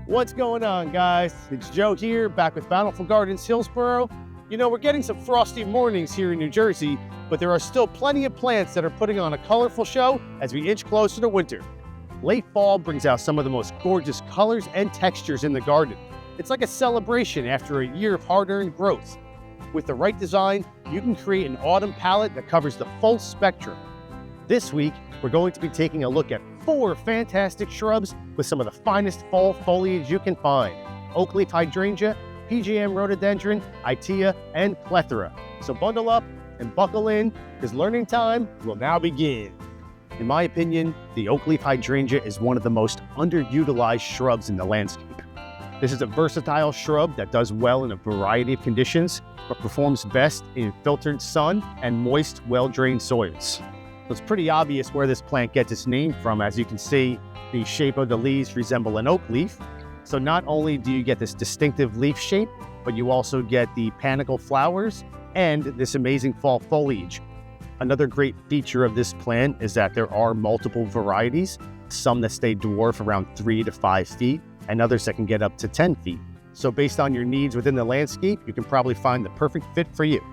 What's going on, guys? It's Joe here, back with Bountiful Gardens, Hillsborough. You know, we're getting some frosty mornings here in New Jersey, but there are still plenty of plants that are putting on a colorful show as we inch closer to winter. Late fall brings out some of the most gorgeous colors and textures in the garden. It's like a celebration after a year of hard-earned growth. With the right design, you can create an autumn palette that covers the full spectrum. This week, we're going to be taking a look at 4 fantastic shrubs with some of the finest fall foliage you can find: Oakleaf Hydrangea, PJM Rhododendron, Itea, and Clethra. So bundle up and buckle in, because learning time will now begin. In my opinion, the Oakleaf Hydrangea is one of the most underutilized shrubs in the landscape. This is a versatile shrub that does well in a variety of conditions, but performs best in filtered sun and moist, well-drained soils. So it's pretty obvious where this plant gets its name from. As you can see, the shape of the leaves resemble an oak leaf. So not only do you get this distinctive leaf shape, but you also get the panicle flowers and this amazing fall foliage. Another great feature of this plant is that there are multiple varieties, some that stay dwarf around 3 to 5 feet, and others that can get up to 10 feet. So based on your needs within the landscape, you can probably find the perfect fit for you.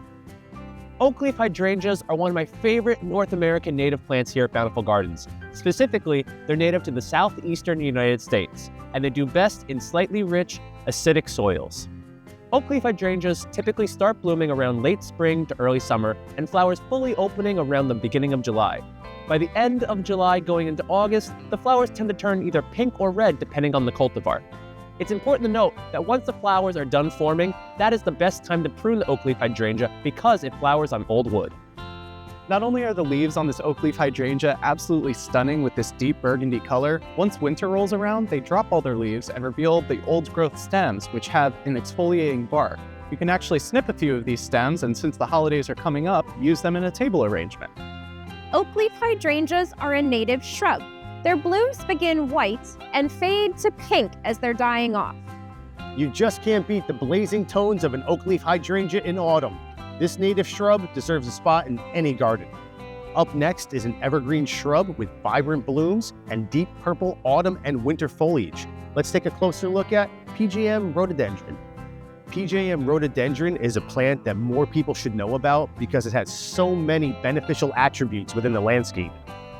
Oakleaf hydrangeas are one of my favorite North American native plants here at Bountiful Gardens. Specifically, they're native to the southeastern United States, and they do best in slightly rich, acidic soils. Oakleaf hydrangeas typically start blooming around late spring to early summer, and flowers fully opening around the beginning of July. By the end of July going into August, the flowers tend to turn either pink or red depending on the cultivar. It's important to note that once the flowers are done forming, that is the best time to prune the Oakleaf hydrangea because it flowers on old wood. Not only are the leaves on this Oakleaf hydrangea absolutely stunning with this deep burgundy color, once winter rolls around, they drop all their leaves and reveal the old growth stems, which have an exfoliating bark. You can actually snip a few of these stems, and since the holidays are coming up, use them in a table arrangement. Oakleaf hydrangeas are a native shrub. Their blooms begin white and fade to pink as they're dying off. You just can't beat the blazing tones of an Oakleaf Hydrangea in autumn. This native shrub deserves a spot in any garden. Up next is an evergreen shrub with vibrant blooms and deep purple autumn and winter foliage. Let's take a closer look at PJM Rhododendron. PJM Rhododendron is a plant that more people should know about because it has so many beneficial attributes within the landscape.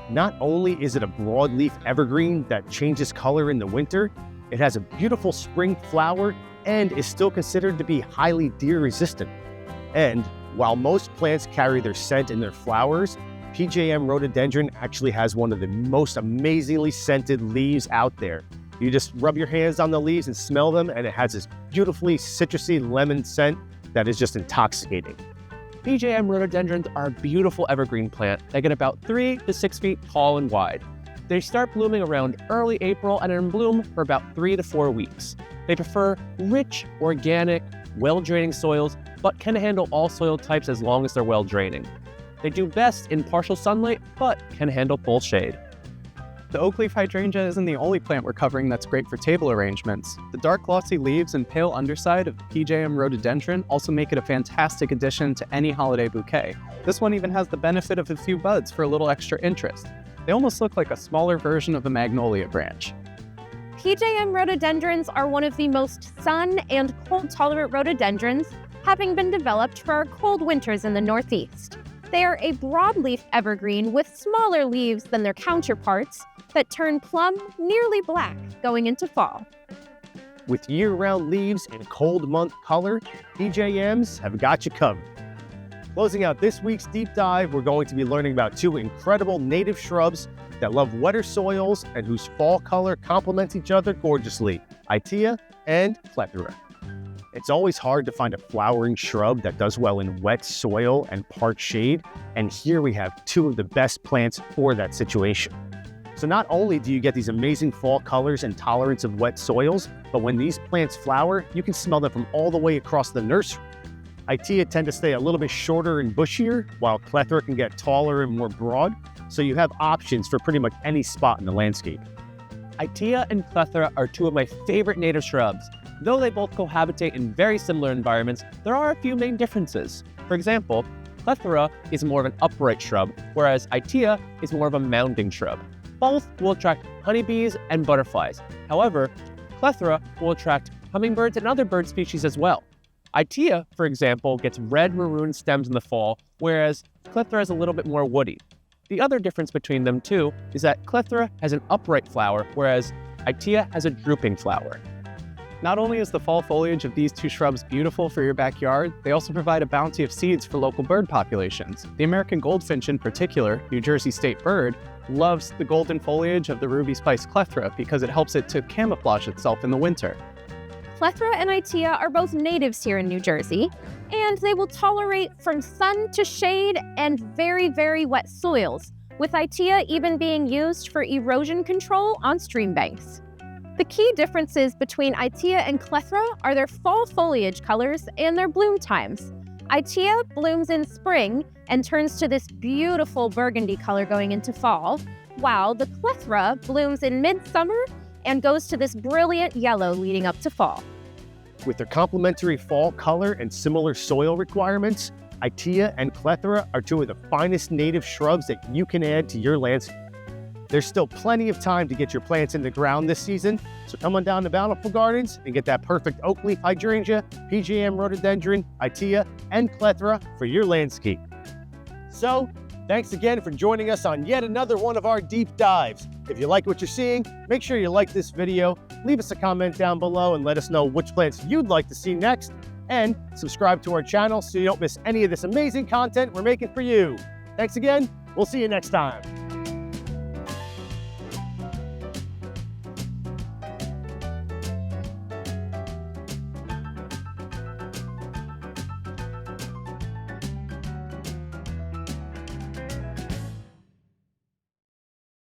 Not only is it a broadleaf evergreen that changes color in the winter, it has a beautiful spring flower and is still considered to be highly deer resistant. And while most plants carry their scent in their flowers, PJM Rhododendron actually has one of the most amazingly scented leaves out there. You just rub your hands on the leaves and smell them, and it has this beautifully citrusy lemon scent that is just intoxicating. PJM rhododendrons are a beautiful evergreen plant that get about 3 to 6 feet tall and wide. They start blooming around early April and are in bloom for about 3 to 4 weeks. They prefer rich, organic, well-draining soils, but can handle all soil types as long as they're well-draining. They do best in partial sunlight, but can handle full shade. The Oakleaf hydrangea isn't the only plant we're covering that's great for table arrangements. The dark glossy leaves and pale underside of PJM rhododendron also make it a fantastic addition to any holiday bouquet. This one even has the benefit of a few buds for a little extra interest. They almost look like a smaller version of a magnolia branch. PJM rhododendrons are one of the most sun and cold-tolerant rhododendrons, having been developed for our cold winters in the Northeast. They are a broadleaf evergreen with smaller leaves than their counterparts that turn plum, nearly black, going into fall. With year-round leaves and cold month color, PJMs have got you covered. Closing out this week's deep dive, we're going to be learning about 2 incredible native shrubs that love wetter soils and whose fall color complements each other gorgeously: Itea and Clethra. It's always hard to find a flowering shrub that does well in wet soil and parched shade, and here we have 2 of the best plants for that situation. So not only do you get these amazing fall colors and tolerance of wet soils, but when these plants flower, you can smell them from all the way across the nursery. Itea tend to stay a little bit shorter and bushier, while Clethra can get taller and more broad, so you have options for pretty much any spot in the landscape. Itea and Clethra are 2 of my favorite native shrubs. Though they both cohabitate in very similar environments, there are a few main differences. For example, Clethra is more of an upright shrub, whereas Itea is more of a mounding shrub. Both will attract honeybees and butterflies. However, Clethra will attract hummingbirds and other bird species as well. Itea, for example, gets red maroon stems in the fall, whereas Clethra is a little bit more woody. The other difference between them too is that Clethra has an upright flower, whereas Itea has a drooping flower. Not only is the fall foliage of these two shrubs beautiful for your backyard, they also provide a bounty of seeds for local bird populations. The American goldfinch in particular, New Jersey state bird, loves the golden foliage of the ruby spice Clethra because it helps it to camouflage itself in the winter. Clethra and Itea are both natives here in New Jersey, and they will tolerate from sun to shade and very, very wet soils, with Itea even being used for erosion control on stream banks. The key differences between Itea and Clethra are their fall foliage colors and their bloom times. Itea blooms in spring and turns to this beautiful burgundy color going into fall, while the Clethra blooms in midsummer and goes to this brilliant yellow leading up to fall. With their complementary fall color and similar soil requirements, Itea and Clethra are two of the finest native shrubs that you can add to your landscape. There's still plenty of time to get your plants in the ground this season, so come on down to Bountiful Gardens and get that perfect Oakleaf Hydrangea, PJM Rhododendron, Itea, and Clethra for your landscape. So, thanks again for joining us on yet another one of our deep dives. If you like what you're seeing, make sure you like this video, leave us a comment down below and let us know which plants you'd like to see next, and subscribe to our channel so you don't miss any of this amazing content we're making for you. Thanks again, we'll see you next time.